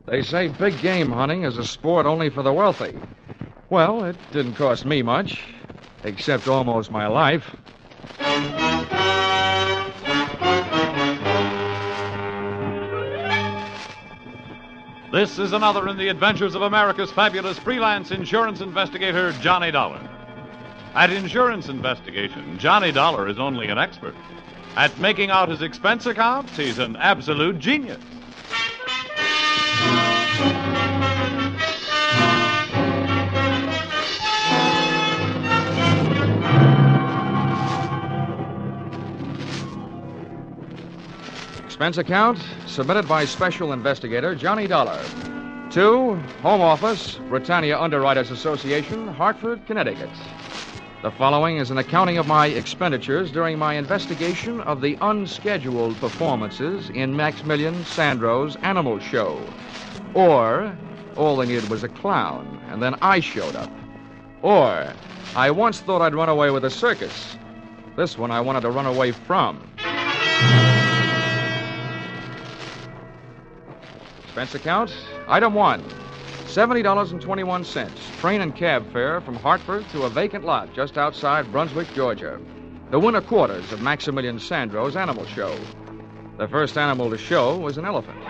They say big game hunting is a sport only for the wealthy. Well, it didn't cost me much, except almost my life. This is another in the adventures of America's fabulous freelance insurance investigator, Johnny Dollar. At Insurance Investigation, Johnny Dollar is only an expert. At making out his expense accounts, he's an absolute genius. Expense account submitted by Special Investigator Johnny Dollar. To Home Office, Britannia Underwriters Association, Hartford, Connecticut. The following is an accounting of my expenditures during my investigation of the unscheduled performances in Maximilian Sandro's Animal Show. Or, all they needed was a clown, and then I showed up. Or, I once thought I'd run away with a circus. This one I wanted to run away from. Expense account, item 1, $70.21, train and cab fare from Hartford to a vacant lot just outside Brunswick, Georgia. The winter quarters of Maximilian Sandro's Animal Show. The first animal to show was an elephant.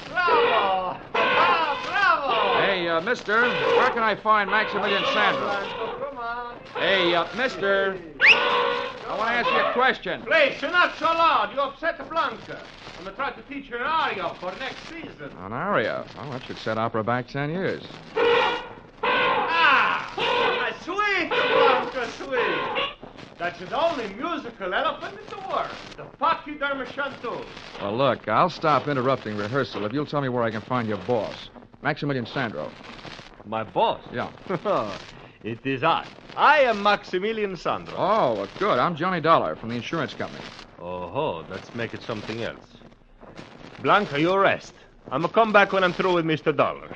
Bravo! Bravo! Hey, mister, where can I find Maximilian Sandro? Come on. Hey, mister, I want to ask you a question. Please, you're not so loud. You upset Blanca. I'm going to try to teach her an aria for next season. An aria? Well, that should set opera back 10 years. Ah! Sweet, Blanca, sweet. That's the only musical elephant in the world. The Pachyderma chanteuse. Well, look, I'll stop interrupting rehearsal if you'll tell me where I can find your boss, Maximilian Sandro. My boss? Yeah. It is I. I am Maximilian Sandro. Oh, well, good. I'm Johnny Dollar from the insurance company. Oh, let's make it something else. Blanca, you rest. I'm going to come back when I'm through with Mr. Dollar.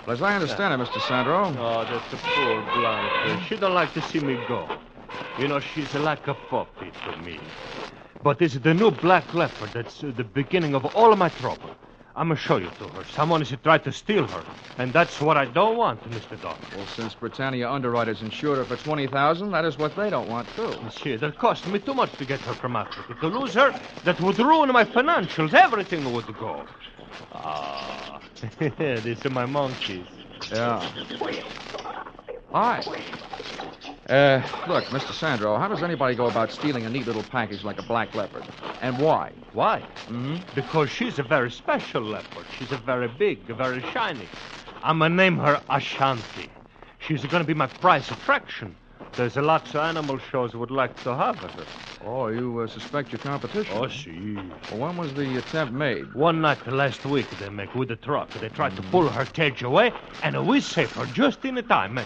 Well, as I understand it, Mr. Sandro. Oh, that's a poor Blanca. She don't like to see me go. You know, she's like a puppy to me. But it's the new black leopard that's the beginning of all of my trouble. I'm going to show you to her. Someone is trying to steal her. And that's what I don't want, Mr. Dollar. Well, since Britannia Underwriters insured her for $20,000, that is what they don't want, too. Monsieur, that cost me too much to get her from Africa. To lose her, that would ruin my financials. Everything would go. Ah, these are my monkeys. Yeah. Hi. Look, Mr. Sandro, how does anybody go about stealing a neat little package like a black leopard? And why? Why? Mm-hmm. Because she's a very special leopard. She's a very big, very shiny. I'm going to name her Ashanti. She's going to be my prize attraction. There's a lot of animal shows would like to have her. Oh, you suspect your competition? Oh, see. Well, when was the attempt made? One night last week they make with the truck. They tried to pull her cage away, and we saved her just in time.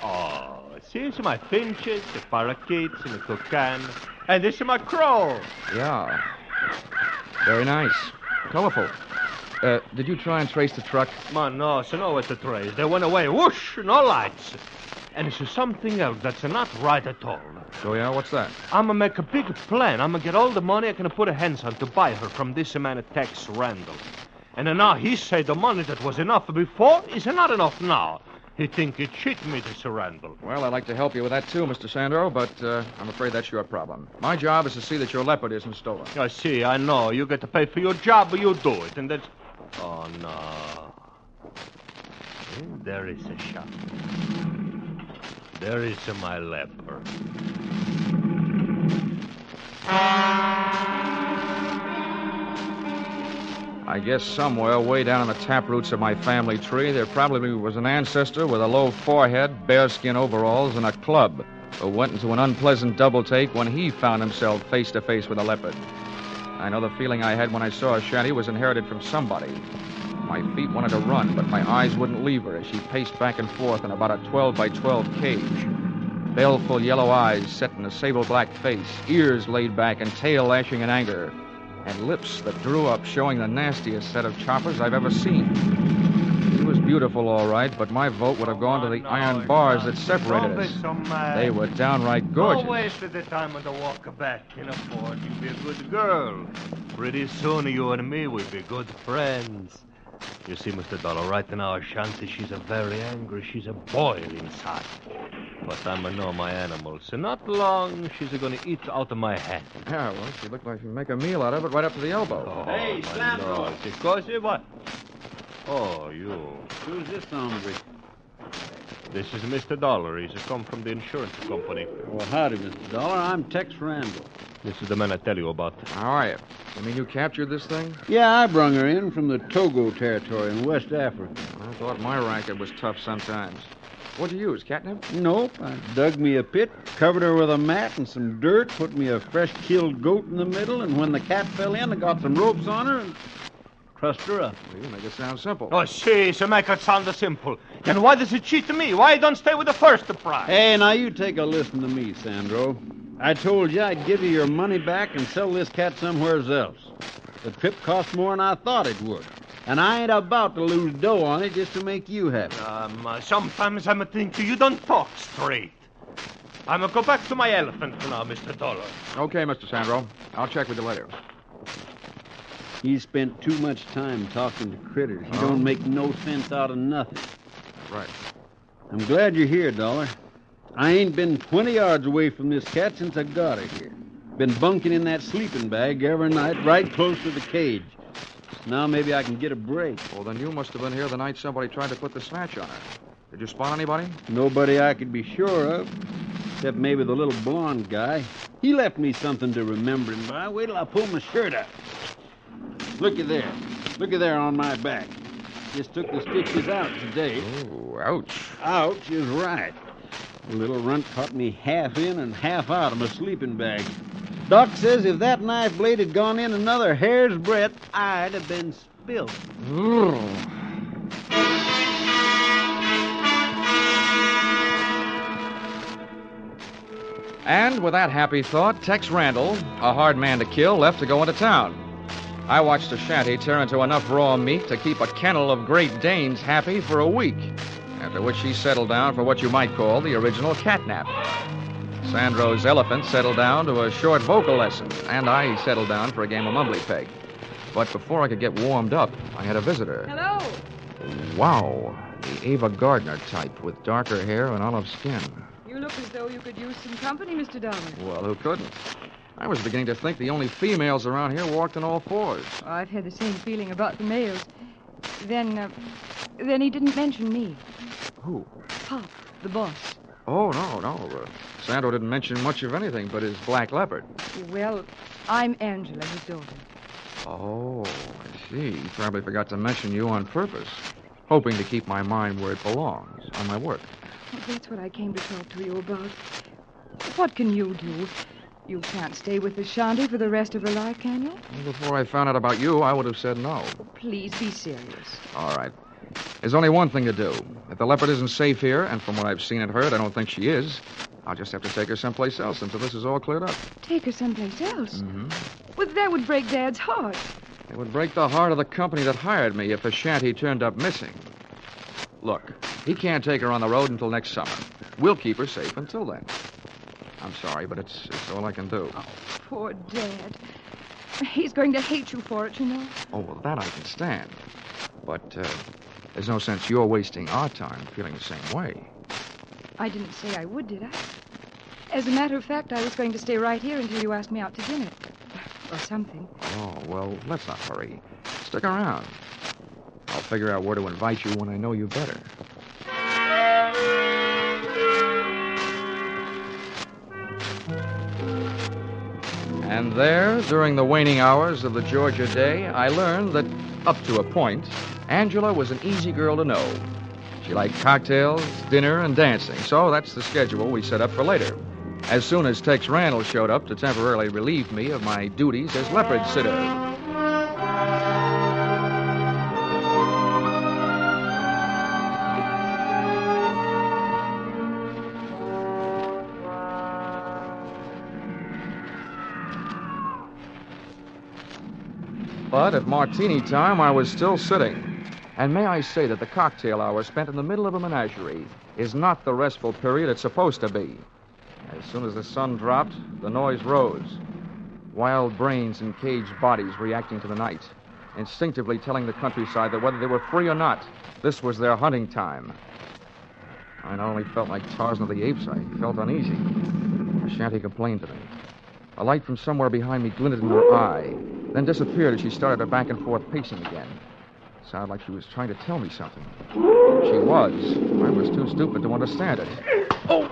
Oh, see, it's my finches, the parakeets, and the toucan. And this is my crow. Yeah. Very nice. Colorful. Did you try and trace the truck? Man, no, so no way to trace. They went away, whoosh, no lights. And it's something else that's not right at all. So, yeah, what's that? I'm going to make a big plan. I'm going to get all the money I can put a hands on to buy her from this man, Tex Randall. And now he say the money that was enough before is not enough now. He think he cheat me, this Randall. Well, I'd like to help you with that, too, Mr. Sandro, but I'm afraid that's your problem. My job is to see that your leopard isn't stolen. I see, I know. You get to pay for your job, but you do it, and that's... Oh, no. There is a shot. There is my leopard. I guess somewhere way down in the taproots of my family tree, there probably was an ancestor with a low forehead, bearskin overalls, and a club who went into an unpleasant double-take when he found himself face-to-face with a leopard. I know the feeling I had when I saw Ashanti was inherited from somebody. My feet wanted to run, but my eyes wouldn't leave her as she paced back and forth in about a 12-by-12 cage. Baleful yellow eyes set in a sable-black face, ears laid back and tail lashing in anger, and lips that drew up showing the nastiest set of choppers I've ever seen. She was beautiful, all right, but my vote would have gone to the iron bars that separated us. They were downright gorgeous. Don't waste the time on the walk back in a Ford. You be a good girl. Pretty soon you and me will be good friends. You see, Mr. Dollar, right now, Shanty, she's a very angry. She's a boil inside. But I'm a know my animals. And not long, she's going to eat out of my hand. Yeah, well, she looked like she'd make a meal out of it right up to the elbow. Oh, Hey, my Sandro. Lord. Because what? Oh, you. Who's this hombre? This is Mr. Dollar. He's come from the insurance company. Well, howdy, Mr. Dollar. I'm Tex Randall. This is the man I tell you about. How are you? You mean you captured this thing? Yeah, I brung her in from the Togo territory in West Africa. I thought my racket was tough sometimes. What'd you use, catnip? Nope. I dug me a pit, covered her with a mat and some dirt, put me a fresh-killed goat in the middle, and when the cat fell in, I got some ropes on her and trussed her up. Well, you make it sound simple. Oh, see, so make it sound simple. Then why does it cheat me? Why don't stay with the first prize? Hey, now you take a listen to me, Sandro. I told you I'd give you your money back and sell this cat somewhere else. The trip cost more than I thought it would. And I ain't about to lose dough on it just to make you happy. Sometimes I'm thinking you don't talk straight. I'm going to go back to my elephant now, Mr. Dollar. Okay, Mr. Sandro. I'll check with you later. He spent too much time talking to critters. He don't make no sense out of nothing. Right. I'm glad you're here, Dollar. I ain't been 20 yards away from this cat since I got her here. Been bunking in that sleeping bag every night right close to the cage. Now maybe I can get a break. Well, then you must have been here the night somebody tried to put the snatch on her. Did you spot anybody? Nobody I could be sure of, except maybe the little blonde guy. He left me something to remember him by. Wait till I pull my shirt up. Looky there. Looky there on my back. Just took the stitches out today. Oh, ouch. Ouch is right. The little runt caught me half in and half out of my sleeping bag. Doc says if that knife blade had gone in another hair's breadth, I'd have been spilt. And with that happy thought, Tex Randall, a hard man to kill, left to go into town. I watched a shanty turn into enough raw meat to keep a kennel of Great Danes happy for a week, after which he settled down for what you might call the original catnap. Sandro's elephant settled down to a short vocal lesson, and I settled down for a game of mumbly peg. But before I could get warmed up, I had a visitor. Hello. Wow, the Ava Gardner type with darker hair and olive skin. You look as though you could use some company, Mr. Dollar. Well, who couldn't? I was beginning to think the only females around here walked on all fours. Oh, I've had the same feeling about the males. Then he didn't mention me. Who? Pop, the boss. Oh, no. Sandro didn't mention much of anything but his black leopard. Well, I'm Angela, his daughter. Oh, I see. He probably forgot to mention you on purpose, hoping to keep my mind where it belongs, on my work. Well, that's what I came to talk to you about. What can you do? You can't stay with the shanty for the rest of her life, can you? Well, before I found out about you, I would have said no. Please be serious. All right. There's only one thing to do. If the leopard isn't safe here, and from what I've seen and heard, I don't think she is, I'll just have to take her someplace else until this is all cleared up. Take her someplace else? Mm-hmm. Well, that would break Dad's heart. It would break the heart of the company that hired me if the shanty turned up missing. Look, he can't take her on the road until next summer. We'll keep her safe until then. I'm sorry, but it's all I can do. Oh, poor Dad. He's going to hate you for it, you know. Oh, well, that I can stand. But there's no sense you're wasting our time feeling the same way. I didn't say I would, did I? As a matter of fact, I was going to stay right here until you asked me out to dinner. Or something. Oh, well, let's not hurry. Stick around. I'll figure out where to invite you when I know you better. And there, during the waning hours of the Georgia day, I learned that, up to a point, Angela was an easy girl to know. She liked cocktails, dinner, and dancing, so that's the schedule we set up for later, as soon as Tex Randall showed up to temporarily relieve me of my duties as leopard sitter. But at martini time, I was still sitting. And may I say that the cocktail hour spent in the middle of a menagerie is not the restful period it's supposed to be. As soon as the sun dropped, the noise rose. Wild brains and caged bodies reacting to the night, instinctively telling the countryside that whether they were free or not, this was their hunting time. I not only felt like Tarzan of the Apes, I felt uneasy. Shanty complained to me. A light from somewhere behind me glinted in her eye, then disappeared as she started her back and forth pacing again. It sounded like she was trying to tell me something. She was. I was too stupid to understand it. Oh!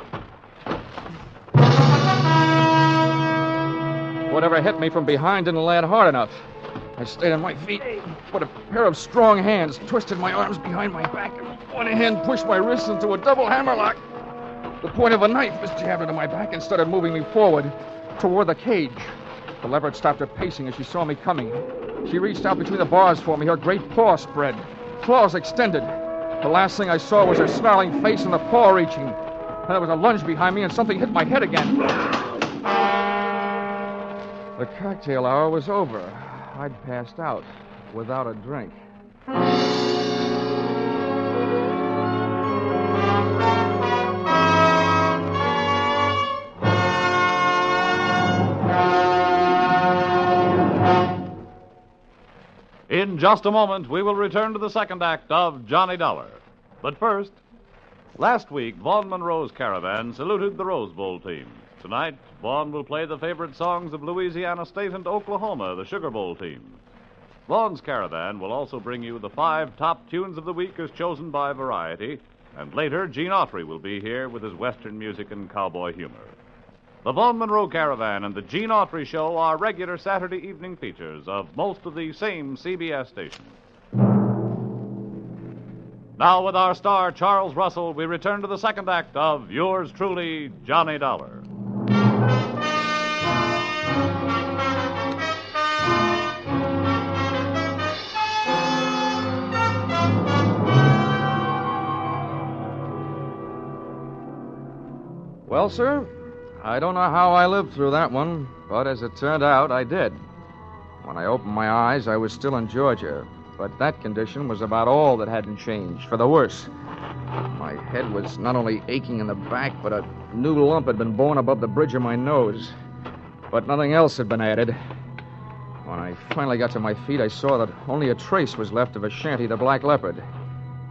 Whatever hit me from behind didn't land hard enough. I stayed on my feet, but a pair of strong hands twisted my arms behind my back, and one hand pushed my wrists into a double hammerlock. The point of a knife was jabbed into my back and started moving me forward toward the cage. The leopard stopped her pacing as she saw me coming. She reached out between the bars for me, her great paw spread, claws extended. The last thing I saw was her snarling face and the paw reaching. And there was a lunge behind me and something hit my head again. The cocktail hour was over. I'd passed out without a drink. In just a moment, we will return to the second act of Johnny Dollar. But first, last week, Vaughn Monroe's Caravan saluted the Rose Bowl team. Tonight, Vaughn will play the favorite songs of Louisiana State and Oklahoma, the Sugar Bowl team. Vaughn's Caravan will also bring you the 5 top tunes of the week as chosen by Variety, and later, Gene Autry will be here with his Western music and cowboy humor. The Vaughn Monroe Caravan and the Gene Autry Show are regular Saturday evening features of most of the same CBS stations. Now, with our star, Charles Russell, we return to the second act of yours truly, Johnny Dollar. Well, sir, I don't know how I lived through that one, but as it turned out, I did. When I opened my eyes, I was still in Georgia, but that condition was about all that hadn't changed, for the worse. My head was not only aching in the back, but a new lump had been born above the bridge of my nose. But nothing else had been added. When I finally got to my feet, I saw that only a trace was left of a Shanty the Black Leopard.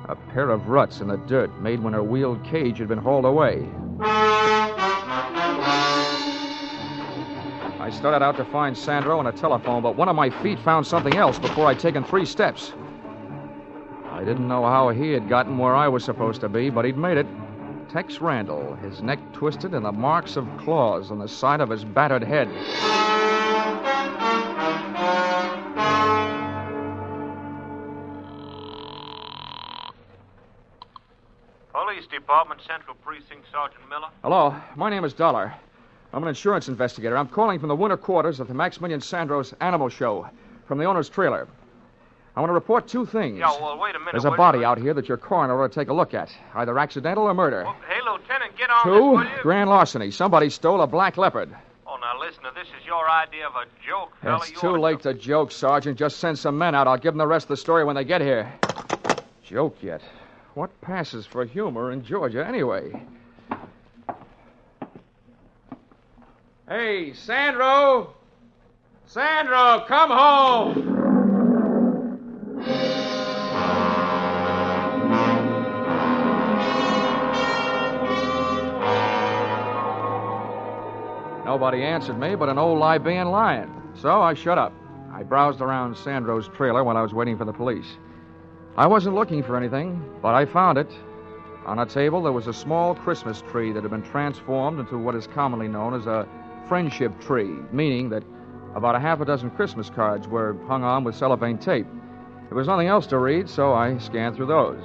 A pair of ruts in the dirt made when her wheeled cage had been hauled away. I started out to find Sandro and a telephone, but one of my feet found something else before I'd taken 3 steps. I didn't know how he had gotten where I was supposed to be, but he'd made it. Tex Randall, his neck twisted and the marks of claws on the side of his battered head. Police Department, Central Precinct, Sergeant Miller. Hello, my name is Dollar. I'm an insurance investigator. I'm calling from the winter quarters of the Maximilian Sandro's Animal Show, from the owner's trailer. I want to report 2 things. Yeah, well, wait a minute. There's a body out here that your coroner ought to take a look at, either accidental or murder. Well, hey, Lieutenant, get on 2, this, will you? grand larceny. Somebody stole a black leopard. Oh, now, listen, if this is your idea of a joke, fella, It's too late to joke, Sergeant. Just send some men out. I'll give them the rest of the story when they get here. Joke yet? What passes for humor in Georgia, anyway? Hey, Sandro! Sandro, come home! Nobody answered me but an old Libyan lion, so I shut up. I browsed around Sandro's trailer while I was waiting for the police. I wasn't looking for anything, but I found it. On a table, there was a small Christmas tree that had been transformed into what is commonly known as a friendship tree, meaning that about a half a dozen Christmas cards were hung on with cellophane tape. There was nothing else to read, so I scanned through those.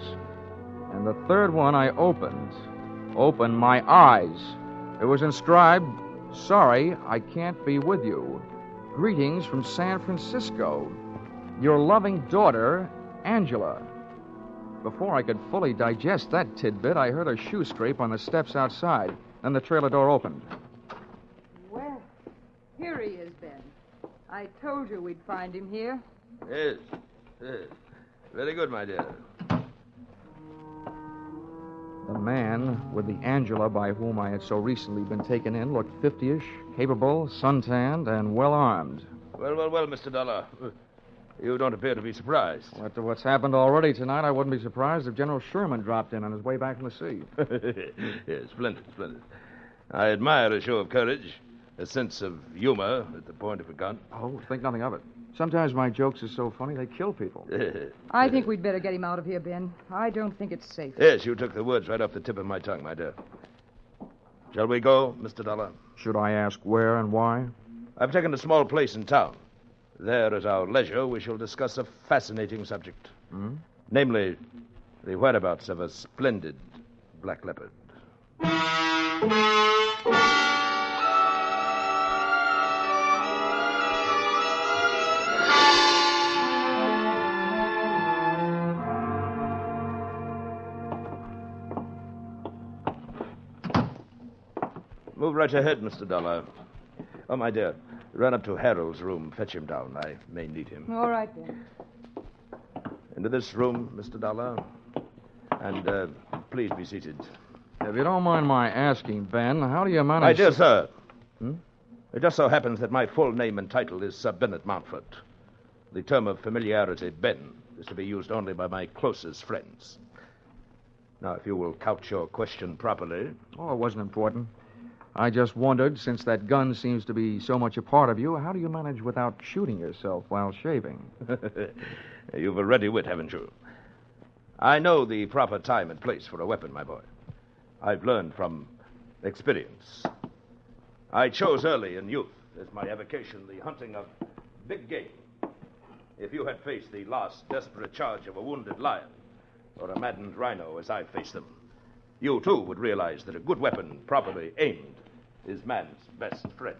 And the third one I opened my eyes. It was inscribed, "Sorry, I can't be with you. Greetings from San Francisco. Your loving daughter, Angela." Before I could fully digest that tidbit, I heard a shoe scrape on the steps outside. Then the trailer door opened. Well, here he is, Ben. I told you we'd find him here. Yes. Very good, my dear. The man with the Angela by whom I had so recently been taken in looked 50-ish, capable, suntanned, and well-armed. Well, Mr. Dollar. You don't appear to be surprised. After what's happened already tonight, I wouldn't be surprised if General Sherman dropped in on his way back from the sea. Yes, splendid. I admire a show of courage, a sense of humor at the point of a gun. Oh, think nothing of it. Sometimes my jokes are so funny they kill people. I think we'd better get him out of here, Ben. I don't think it's safe. Yes, you took the words right off the tip of my tongue, my dear. Shall we go, Mr. Dollar? Should I ask where and why? I've taken a small place in town. There, at our leisure, we shall discuss a fascinating subject. Namely, the whereabouts of a splendid black leopard. Move right ahead, Mr. Dollar. Oh, my dear, run up to Harold's room. Fetch him down. I may need him. All right, Ben. Into this room, Mr. Dollar. And please be seated. If you don't mind my asking, Ben, how do you manage... My dear sir, it just so happens that my full name and title is Sir Bennet Mountfort. The term of familiarity, Ben, is to be used only by my closest friends. Now, if you will couch your question properly... Oh, it wasn't important. I just wondered, since that gun seems to be so much a part of you, how do you manage without shooting yourself while shaving? You've a ready wit, haven't you? I know the proper time and place for a weapon, my boy. I've learned from experience. I chose early in youth as my avocation the hunting of big game. If you had faced the last desperate charge of a wounded lion or a maddened rhino as I faced them, you, too, would realize that a good weapon, properly aimed, is man's best friend.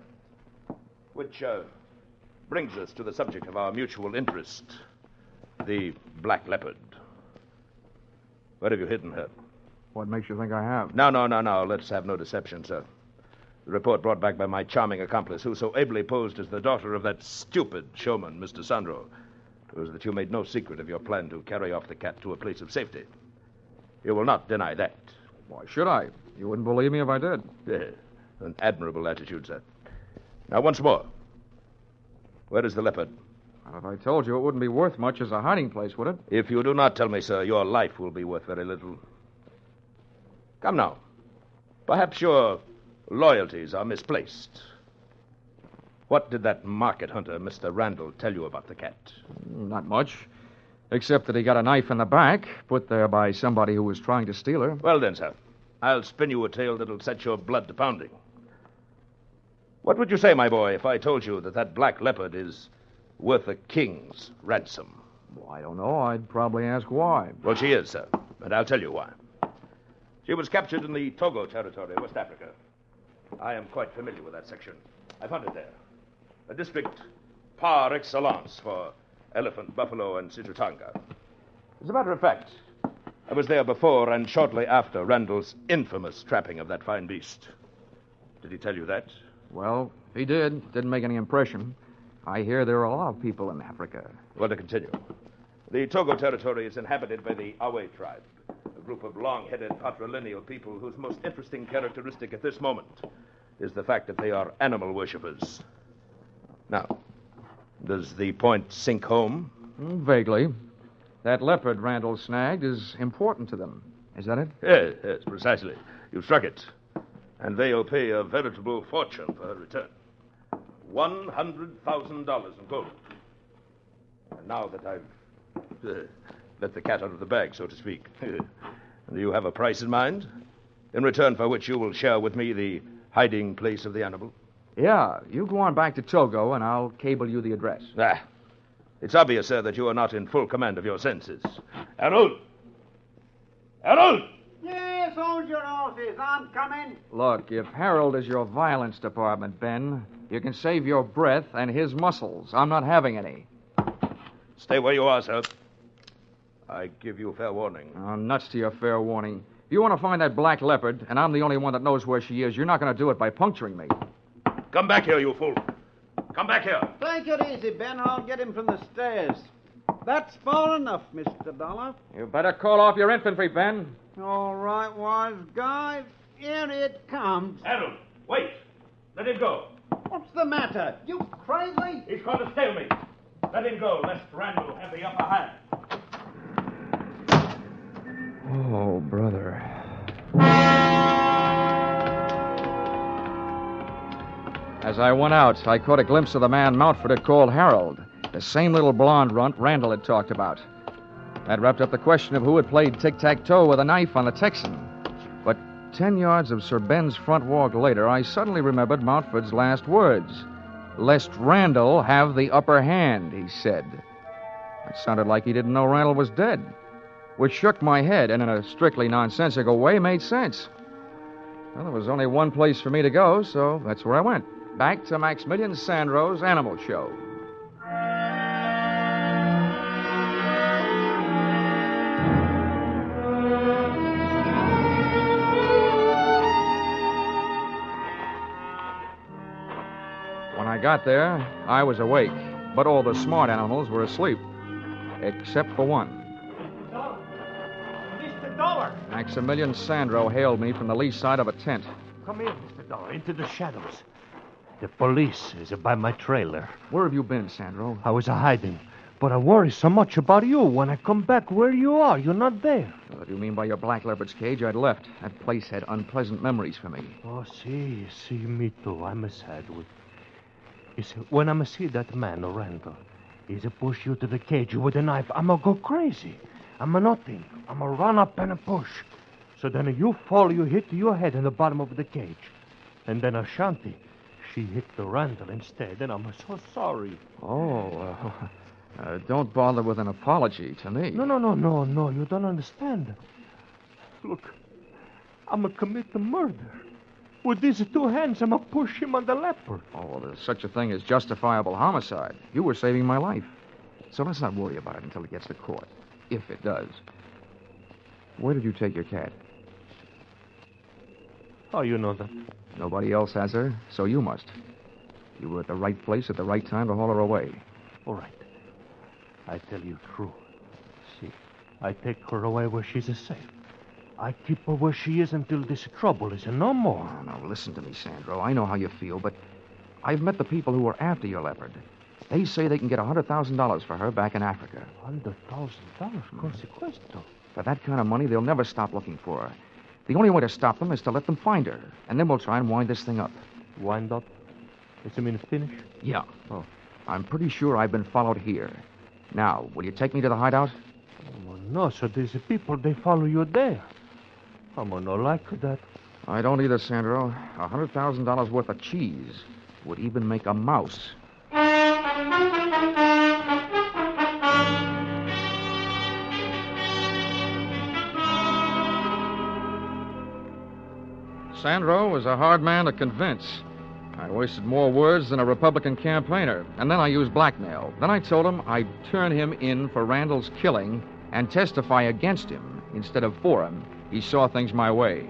Which brings us to the subject of our mutual interest, the black leopard. What have you hidden her? What makes you think I have? No. Let's have no deception, sir. The report brought back by my charming accomplice, who so ably posed as the daughter of that stupid showman, Mr. Sandro, was that you made no secret of your plan to carry off the cat to a place of safety. You will not deny that. Why should I? You wouldn't believe me if I did. Yes, an admirable attitude, sir. Now, once more. Where is the leopard? Well, if I told you, it wouldn't be worth much as a hiding place, would it? If you do not tell me, sir, your life will be worth very little. Come now. Perhaps your loyalties are misplaced. What did that market hunter, Mr. Randall, tell you about the cat? Not much. Except that he got a knife in the back, put there by somebody who was trying to steal her. Well, then, sir, I'll spin you a tale that'll set your blood to pounding. What would you say, my boy, if I told you that black leopard is worth a king's ransom? Well, I don't know. I'd probably ask why. Well, she is, sir, and I'll tell you why. She was captured in the Togo territory, West Africa. I am quite familiar with that section. I've hunted there. A district par excellence for elephant, buffalo, and Situtanga. As a matter of fact, I was there before and shortly after Randall's infamous trapping of that fine beast. Did he tell you that? Well, he did. Didn't make any impression. I hear there are a lot of people in Africa. Well, to continue. The Togo territory is inhabited by the Awe tribe, a group of long-headed patrilineal people whose most interesting characteristic at this moment is the fact that they are animal worshippers. Now, does the point sink home? Vaguely. That leopard Randall snagged is important to them. Is that it? Yes, precisely. You've struck it. And they'll pay a veritable fortune for her return. $100,000 in gold. And now that I've let the cat out of the bag, so to speak, do you have a price in mind? In return for which you will share with me the hiding place of the animal? Yeah, you go on back to Togo, and I'll cable you the address. It's obvious, sir, that you are not in full command of your senses. Harold! Harold! Yes, hold your horses. I'm coming. Look, if Harold is your violence department, Ben, you can save your breath and his muscles. I'm not having any. Stay where you are, sir. I give you fair warning. Oh, nuts to your fair warning. If you want to find that black leopard, and I'm the only one that knows where she is, you're not going to do it by puncturing me. Come back here, you fool. Come back here. Take it easy, Ben. I'll get him from the stairs. That's far enough, Mr. Dollar. You better call off your infantry, Ben. All right, wise guy. In it comes. Harold, wait. Let him go. What's the matter? You crazy? He's going to stale me. Let him go, lest Randall have the upper hand. Oh, brother. As I went out, I caught a glimpse of the man Mountford had called Harold, the same little blonde runt Randall had talked about. That wrapped up the question of who had played tic-tac-toe with a knife on the Texan. But 10 yards of Sir Ben's front walk later, I suddenly remembered Mountford's last words. "Lest Randall have the upper hand," he said. It sounded like he didn't know Randall was dead, which shook my head and in a strictly nonsensical way made sense. Well, there was only one place for me to go, so that's where I went. Back to Maximilian Sandro's Animal Show. When I got there, I was awake, but all the smart animals were asleep, except for one. Mr. Dollar. Maximilian Sandro hailed me from the lee side of a tent. Come here, Mr. Dollar, into the shadows. The police is by my trailer. Where have you been, Sandro? I was hiding, but I worry so much about you. When I come back where you are, you're not there. What do you mean by your black leopard's cage? I'd left. That place had unpleasant memories for me. Oh, see, me too. I'm sad with... You see, when I see that man, Randall, he's a push you to the cage with a knife, I'ma go crazy. I'm a nothing. I'ma run up and a push. So then you fall, you hit your head in the bottom of the cage. And then Ashanti, she hit the Randall instead, and I'm so sorry. Oh, don't bother with an apology to me. No, you don't understand. Look, I'ma commit the murder. With these two hands, I'ma push him on the leopard. Oh, well, there's such a thing as justifiable homicide. You were saving my life. So let's not worry about it until it gets to court. If it does. Where did you take your cat? How you know that? Nobody else has her, so you must. You were at the right place at the right time to haul her away. All right. I tell you true. See, I take her away where she's safe. I keep her where she is until this trouble is no more. No, listen to me, Sandro. I know how you feel, but I've met the people who were after your leopard. They say they can get $100,000 for her back in Africa. $100,000? Consequesto. For that kind of money, they'll never stop looking for her. The only way to stop them is to let them find her, and then we'll try and wind this thing up. Wind up? Does it mean finish? Yeah. Oh. I'm pretty sure I've been followed here. Now, will you take me to the hideout? Oh, no, so these people, they follow you there. I'm not like that. I don't either, Sandro. $100,000 worth of cheese would even make a mouse. Sandro was a hard man to convince. I wasted more words than a Republican campaigner, and then I used blackmail. Then I told him I'd turn him in for Randall's killing and testify against him instead of for him. He saw things my way.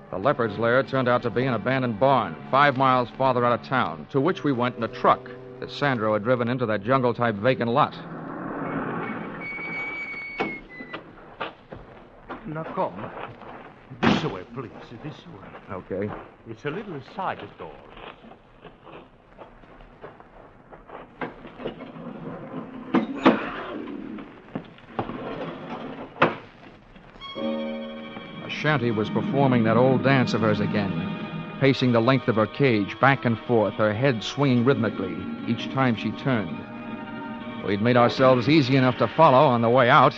The leopard's lair turned out to be an abandoned barn 5 miles farther out of town, to which we went in a truck that Sandro had driven into that jungle-type vacant lot. Now come. This way, please. This way. Okay. It's a little side door. Ashanti was performing that old dance of hers again, pacing the length of her cage back and forth, her head swinging rhythmically each time she turned. We'd made ourselves easy enough to follow on the way out,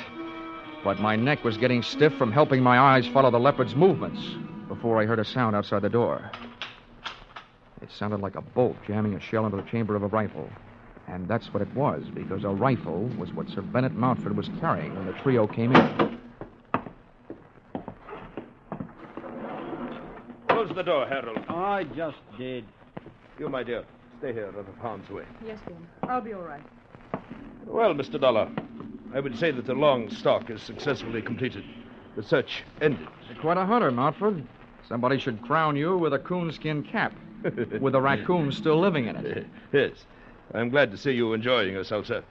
but my neck was getting stiff from helping my eyes follow the leopard's movements before I heard a sound outside the door. It sounded like a bolt jamming a shell into the chamber of a rifle. And that's what it was, because a rifle was what Sir Bennet Mountford was carrying when the trio came in. Close the door, Harold. I just did. You, my dear, stay here out of harm's way. Yes, Ben. I'll be all right. Well, Mr. Dollar, I would say that the long stalk is successfully completed. The search ended. You're quite a hunter, Mountford. Somebody should crown you with a coonskin cap, with a raccoon still living in it. Yes. I'm glad to see you enjoying yourself, sir.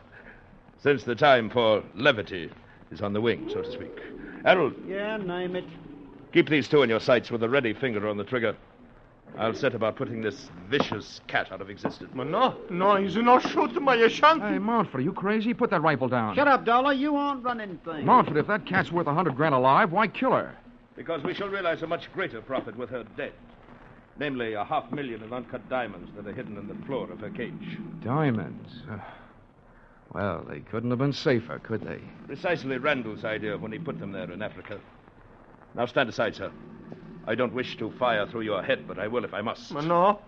since the time for levity is on the wing, so to speak. Harold, Yeah, name it. keep these two in your sights with a ready finger on the trigger. I'll set about putting this vicious cat out of existence. But no, he's not shooting my Ashanti. Hey, Montford, are you crazy? Put that rifle down. Shut up, Dollar. You aren't running things. Montford, if that cat's worth $100,000 alive, why kill her? Because we shall realize a much greater profit with her dead. Namely, $500,000 in uncut diamonds that are hidden in the floor of her cage. Diamonds. Well, they couldn't have been safer, could they? Precisely Randall's idea when he put them there in Africa. Now stand aside, sir. I don't wish to fire through your head, but I will if I must. But no,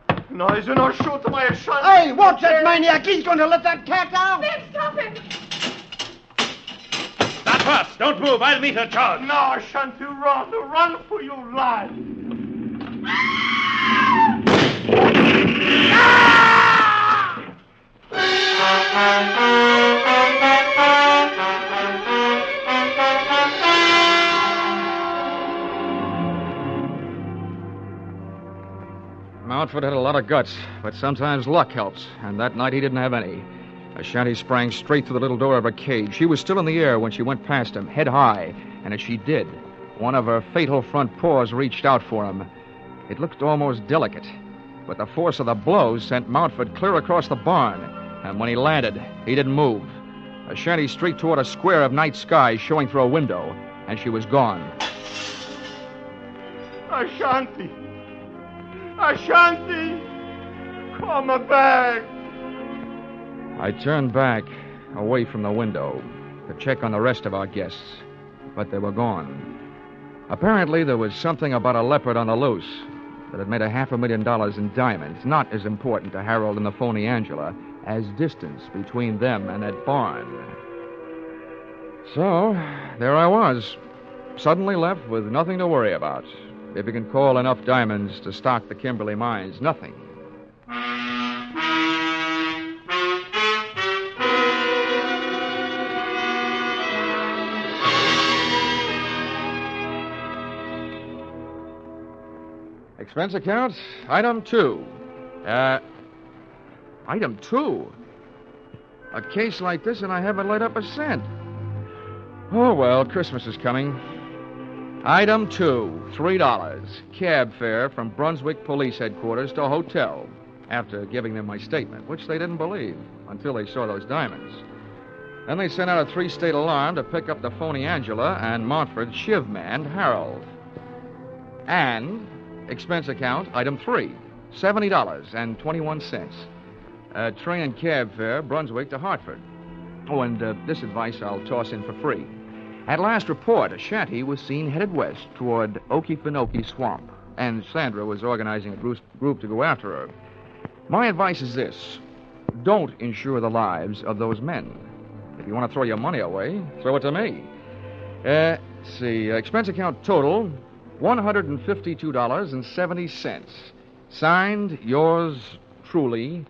he's not shooting my Ashanti. Hey, watch that maniac. He's going to let that cat out. Ben, stop him! Not fast. Don't move. I'll meet her charge. No, Ashanti, run for your life. Montford had a lot of guts, but sometimes luck helps, and that night he didn't have any. Ashanti sprang straight through the little door of her cage. She was still in the air when she went past him, head high, and as she did, one of her fatal front paws reached out for him. It looked almost delicate, but the force of the blows sent Montford clear across the barn, and when he landed, he didn't move. Ashanti streaked toward a square of night sky showing through a window, and she was gone. Ashanti, come back. I turned back, away from the window, to check on the rest of our guests, but they were gone. Apparently, there was something about a leopard on the loose that had made $500,000 in diamonds not as important to Harold and the phony Angela as distance between them and that barn. So, there I was, suddenly left with nothing to worry about. If you can call enough diamonds to stock the Kimberley mines, nothing. Expense account, item 2. Item 2? A case like this and I haven't laid up a cent. Oh, well, Christmas is coming. Item 2, $3. Cab fare from Brunswick Police Headquarters to hotel, after giving them my statement, which they didn't believe until they saw those diamonds. Then they sent out a 3-state alarm to pick up the phony Angela and Montford's shiv man, Harold. And expense account, item 3, $70.21. Train and cab fare, Brunswick to Hartford. Oh, and this advice I'll toss in for free. At last report, Ashanti was seen headed west toward Okefenokee Swamp, and Sandra was organizing a group to go after her. My advice is this: don't insure the lives of those men. If you want to throw your money away, throw it to me. Let's see, expense account total, $152.70. Signed, yours truly,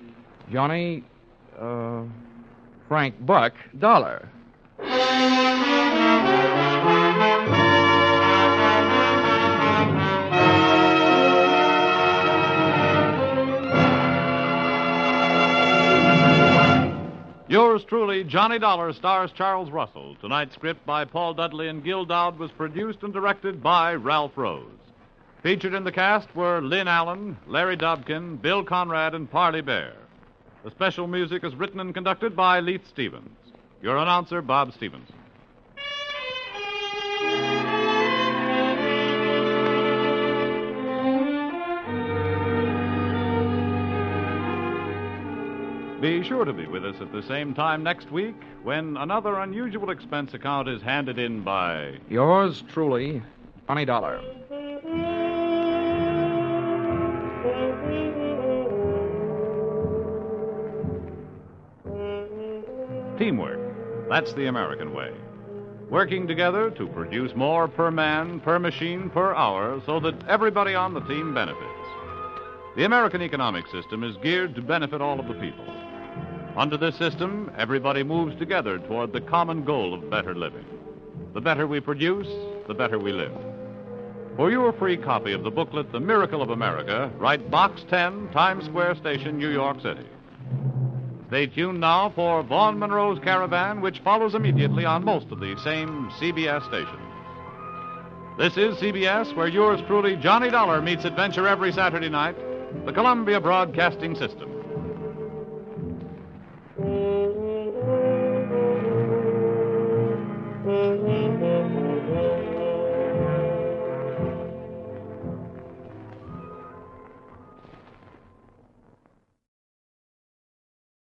Johnny, Frank Buck Dollar. Yours truly, Johnny Dollar, stars Charles Russell. Tonight's script by Paul Dudley and Gil Dowd was produced and directed by Ralph Rose. Featured in the cast were Lynn Allen, Larry Dobkin, Bill Conrad, and Parley Bear. The special music is written and conducted by Leith Stevens. Your announcer, Bob Stevenson. Be sure to be with us at the same time next week when another unusual expense account is handed in by... Yours truly, Johnny Dollar. Teamwork. That's the American way. Working together to produce more per man, per machine, per hour so that everybody on the team benefits. The American economic system is geared to benefit all of the people. Under this system, everybody moves together toward the common goal of better living. The better we produce, the better we live. For your free copy of the booklet, The Miracle of America, write Box 10, Times Square Station, New York City. Stay tuned now for Vaughn Monroe's Caravan, which follows immediately on most of the same CBS stations. This is CBS, where yours truly, Johnny Dollar, meets adventure every Saturday night, the Columbia Broadcasting System.